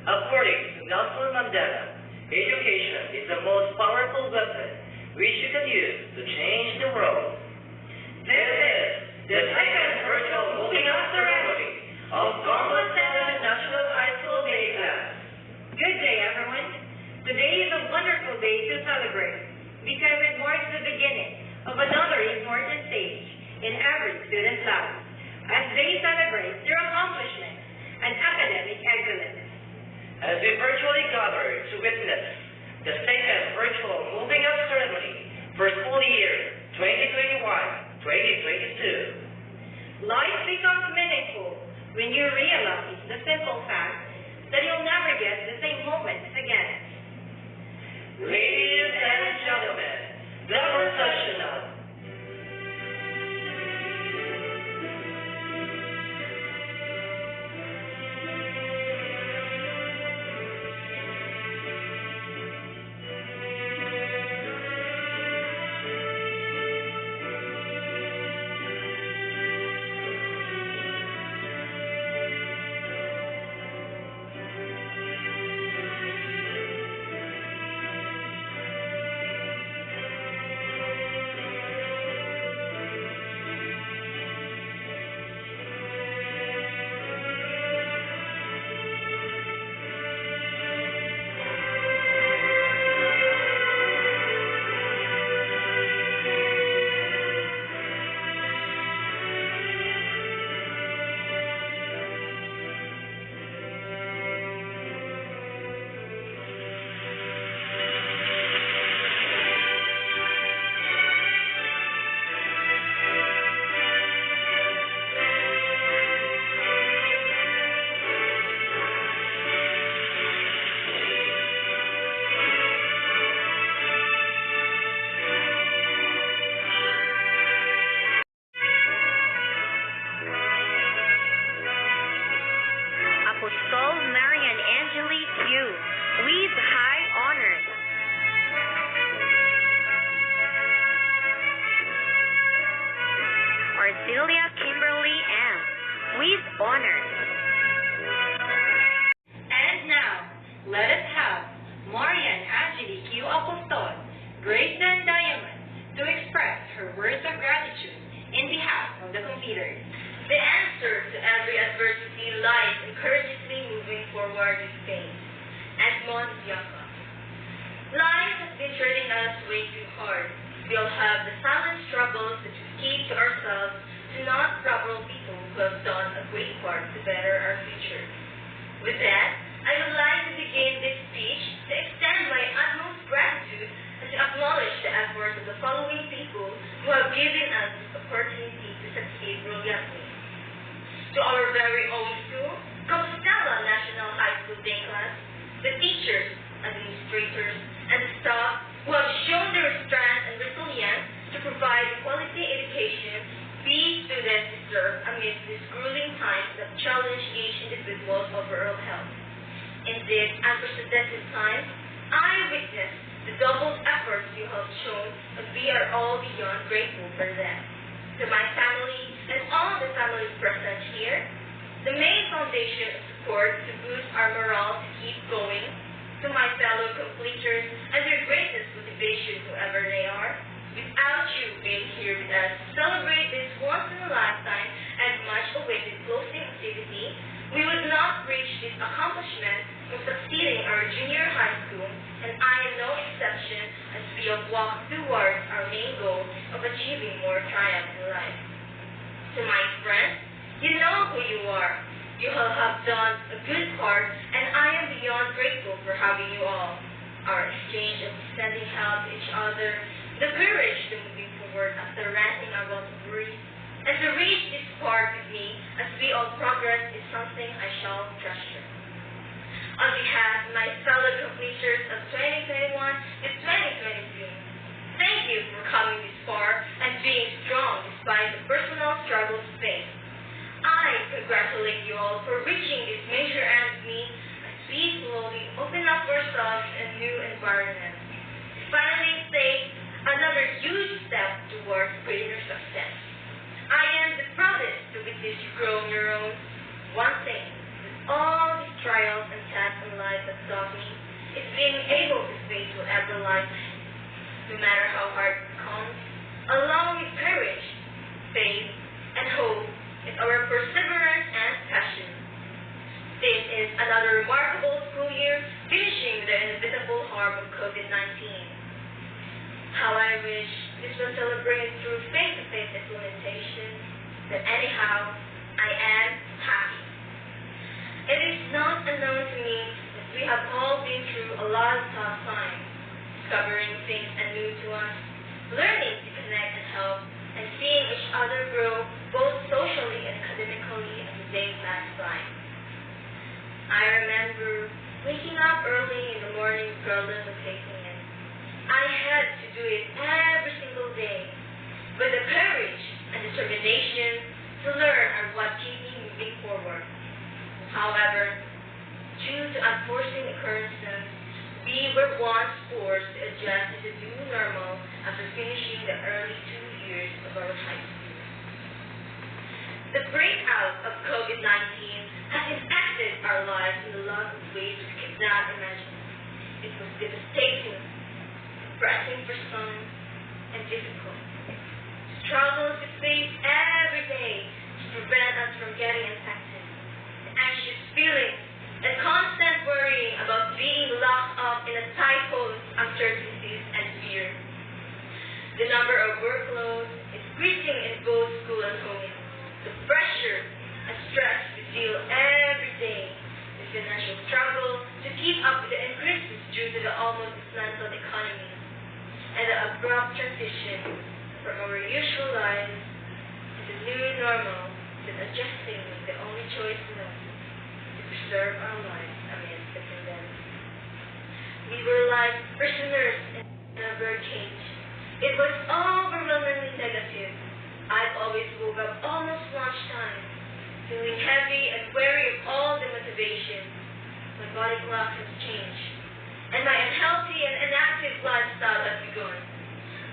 According to Nelson Mandela, education is the most powerful weapon which you can use to change the world. This is the second virtual moving up ceremony of Congo 7 National High School Day class. Good day, everyone. Today is a wonderful day to celebrate because it marks the beginning of another important stage in every student's life as they celebrate their accomplishments and academic excellence. As we virtually gather to witness the second virtual moving up ceremony for school year 2021-2022. Life becomes meaningful when you realize the simple fact that you'll never get the same moments again. Ladies and gentlemen, the processional. Apostol Evangeline with high honors. Arcelia Kimberly M. with honors. And now, let us have Marian Angelique Apostol, grade 10 diamond, to express her words of gratitude in behalf of the competitors. The answer to every adversity lies in courageously moving forward with faith. Edmond Bianca. Life has been treating us way too hard. We all have the silent struggles that we keep to ourselves to not trouble people who have done a great part to better our future. With that, I would like to begin this speech to extend my utmost gratitude and to acknowledge the efforts of the following people who have given us this opportunity to succeed brilliantly. To our very own school, Compostela National High School Day class, the teachers, administrators, and the staff who have shown their strength and resilience to provide quality education these students deserve amidst these grueling times that challenge each individual's overall health. In these unprecedented times, I witness the doubled efforts you have shown, and we are all beyond grateful for them. To my family and all the families present here, the main foundation of support to boost our morale to keep going, to my fellow completers and their greatest motivation whoever they are, without you being here with us to celebrate this once-in-a-lifetime and much-awaited closing activity, we would not reach this accomplishment of succeeding our junior high school, and I am no exception as we have walked towards our main goal of achieving more triumphs in life. To my friends, you know who you are. You all have done a good part, and I am beyond grateful for having you all. Our exchange of sending help to each other, the courage to moving forward effort after ranting about worries, and to reach this part with me as we all progress is something I shall treasure. On behalf of my fellow completers of 2021 and 2023, thank you for coming this far and being strong despite the personal struggles faced. I congratulate you all for reaching this major end with me as we slowly open up ourselves in a new environment. Finally state another huge step towards greater success. I am the proudest to witness you grow on your own. One thing that all these trials and tests in life have taught me is being able to face whatever life has, no matter how hard it comes, along with courage, faith, and hope is our perseverance and passion. This is another remarkable school year, finishing the inevitable harm of COVID-19. How I wish this was celebrated through face-to-face implementation, but anyhow, I am happy. It is not unknown to me that we have all been through a lot of tough times, discovering things anew to us, learning to connect and help, and seeing each other grow both socially and academically as the days pass by. I remember waking up early in the morning regardless of facing it. I had to do it every single day, but the courage and determination to learn are what keep me moving forward. However, due to unforeseen occurrences, we were once forced to adjust to the new normal after finishing the early 2 years of our high school. The breakout of COVID-19 has impacted our lives in a lot of ways we could not imagine. It was devastating, depressing for some, and difficult. Struggles we face every day to prevent us from getting infected. The anxious feelings and constant worrying about being locked up in a tight hole of uncertainties and fear. The number of workloads is increasing in both school and home. The pressure and stress we feel every day. The financial struggle to keep up with the increases due to the almost dismantled economy. And the abrupt transition from our usual lives to the new normal that adjusting was the only choice left to preserve our lives amidst the pandemic. We were like prisoners in a birdcage. It was overwhelmingly negative. I always woke up almost lunchtime, feeling heavy and weary of all the motivation. My body clock has changed, and my unhealthy and inactive lifestyle has begun.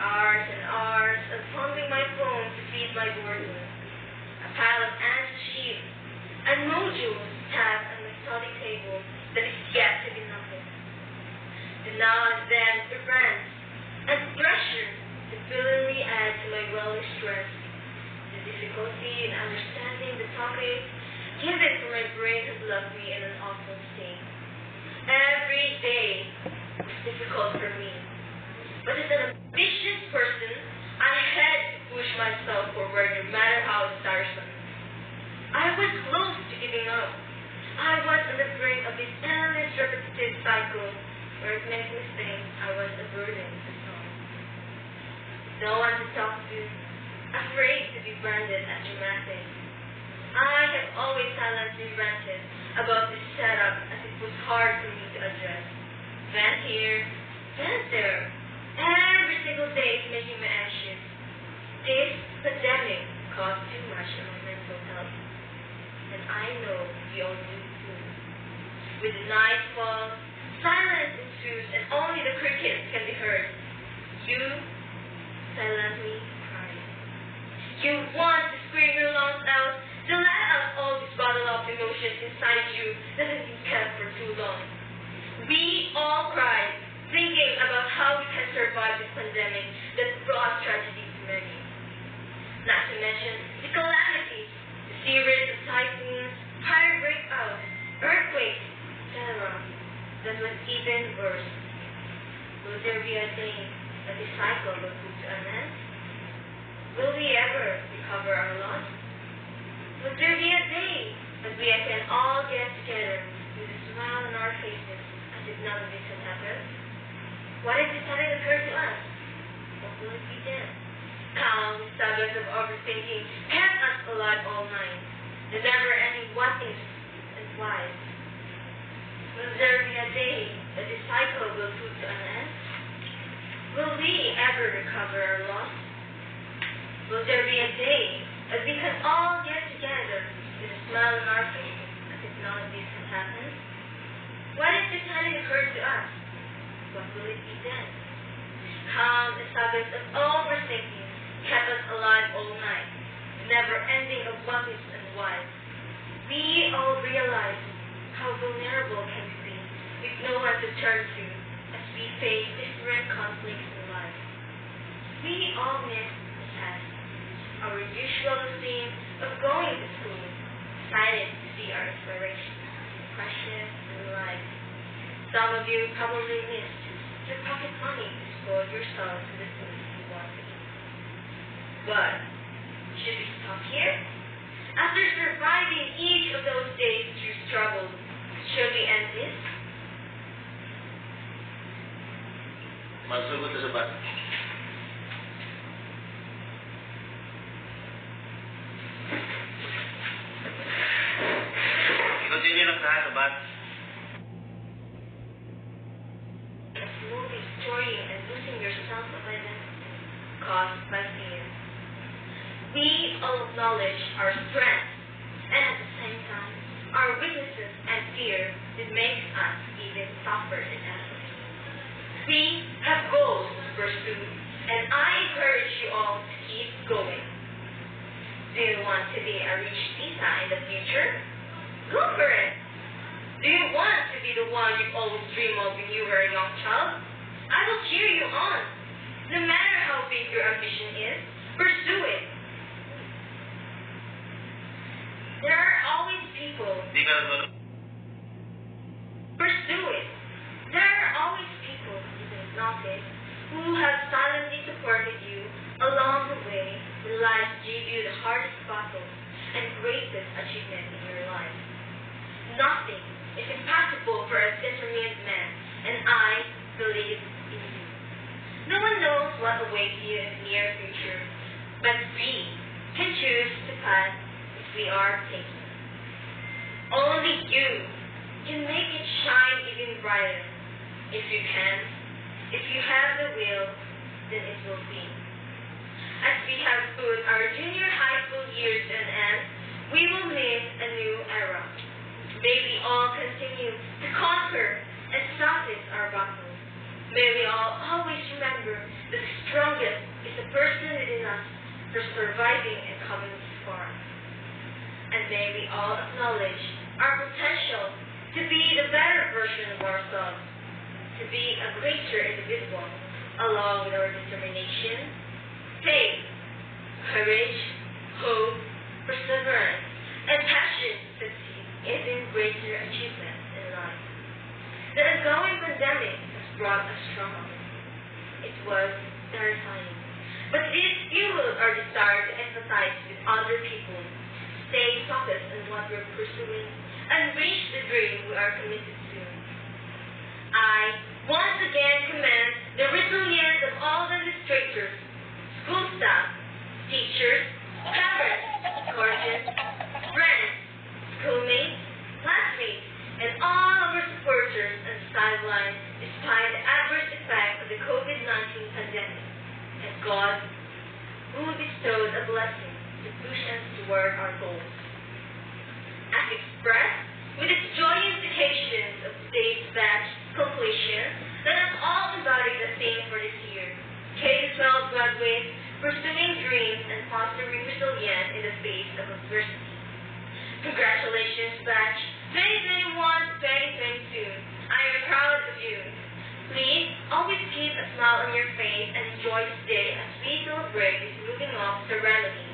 Hours and hours of pumping my phone to feed my boredom. A pile of answer sheets and modules tabbed on my study table that is yet to be nothing. And now and then it rants and pressure to willingly add to my wellness stress. The difficulty in understanding the topic given for my brain has left me in an awful state. Every day was difficult for me. But as an ambitious person, I had to push myself forward no matter how tiresome. I was close to giving up. I was on the brink of this endless repetitive cycle where it makes me think I was a burden to some. No one to talk to, afraid to be branded as dramatic. I have always silently ranted about this setup as it was hard for me to address. Vent here, vent there. Every single day is making me anxious. This pandemic caused too much on my mental health. And I know we all do too. With the night falls, silence ensues, and only the crickets can be heard. You silently cry. You want to scream your lungs out to let out all these bottled up emotions inside you that have been kept for too long. We all cried, thinking about how we can survive this pandemic that brought tragedy to many. Not to mention the calamities, the series of typhoons, fire breakouts, earthquakes, etc. That was even worse. Will there be a day that this cycle will put to an end? Will we ever recover our loss? Will there be a day that we can all get together with a smile on our faces as if none of this had happened? What if this hadn't occurred to us? What will it be then? Countless Sabbaths of overthinking kept us alive all night. The never-ending what ifs and whys. Will there be a day that this cycle will put to an end? Will we ever recover our loss? Will there be a day that we can all get together with a smile on our face as if none of this has happened? What if this hadn't occurred to us? What will it be then? Countless Sabbaths of overthinking kept us alive all night, never-ending of what ifs and whys. We all realize how vulnerable can we be with no one to turn to as we face different conflicts in life. We all miss the past, our usual routine of going to school, excited to see our inspiration, crushes, and life. Some of you probably missed your pocket money to spoil yourself to the food you want to eat. But should we stop here? After surviving each of those days through struggle, should we end this? Magsugod sa sabat. I-continue lang sa sabat. Slowly destroying and losing your sense of identity caused by fear. We all acknowledge our strengths and at the same time our weaknesses and fear that makes us even tougher than ever. We have goals to pursue, and I encourage you all to keep going. Do you want to be a rich tita in the future? Go for it. Do you want to be the one you always dream of when you were a young child? I will cheer you on. No matter how big your ambition is, pursue it. There are always people. Pursue it. There are always people you can notice who have silently supported you along the way when life gave you the hardest battle and greatest achievement in your life. Nothing is impossible for a determined man, and I believe in you. No one knows what awaits you in the near future, but we can choose the path if we are taking. Only you can make it shine even brighter. If you can, if you have the will, then it will be. As we have put our junior high school years to an end, we will meet a new era. May we all continue to conquer and success our battles. May we all always remember that the strongest is the person within us for surviving and coming this far. And may we all acknowledge our potential to be the better version of ourselves, to be a greater individual, along with our determination, faith, courage, hope, perseverance, and passion to succeed even greater achievements in life. The ongoing pandemic has brought us struggle. It was terrifying, but it is fueled our desire to empathize with other people, stay focused on what we're pursuing, and reach the dream we are committed to. I once again commend the resilience of all the administrators, school staff, teachers, parents, guardians, friends, schoolmates, classmates, and all of our supporters on the sidelines despite the adverse effect of the COVID-19 pandemic, and God, who bestowed a blessing to push us toward our goals. As expressed with its joyous occasions of today's batch completion, let us all embody the theme for this year: K-12 graduates pursuing dreams and fostering resilience in the face of adversity. Congratulations, batch 2021 to 2022. I am proud of you. Please always keep a smile on your face and enjoy this day as we celebrate this moving off serenity.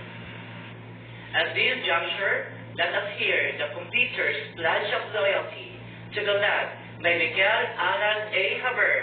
At this juncture, let us hear the completer's pledge of loyalty to the lad by Miguel Alan A. Haber,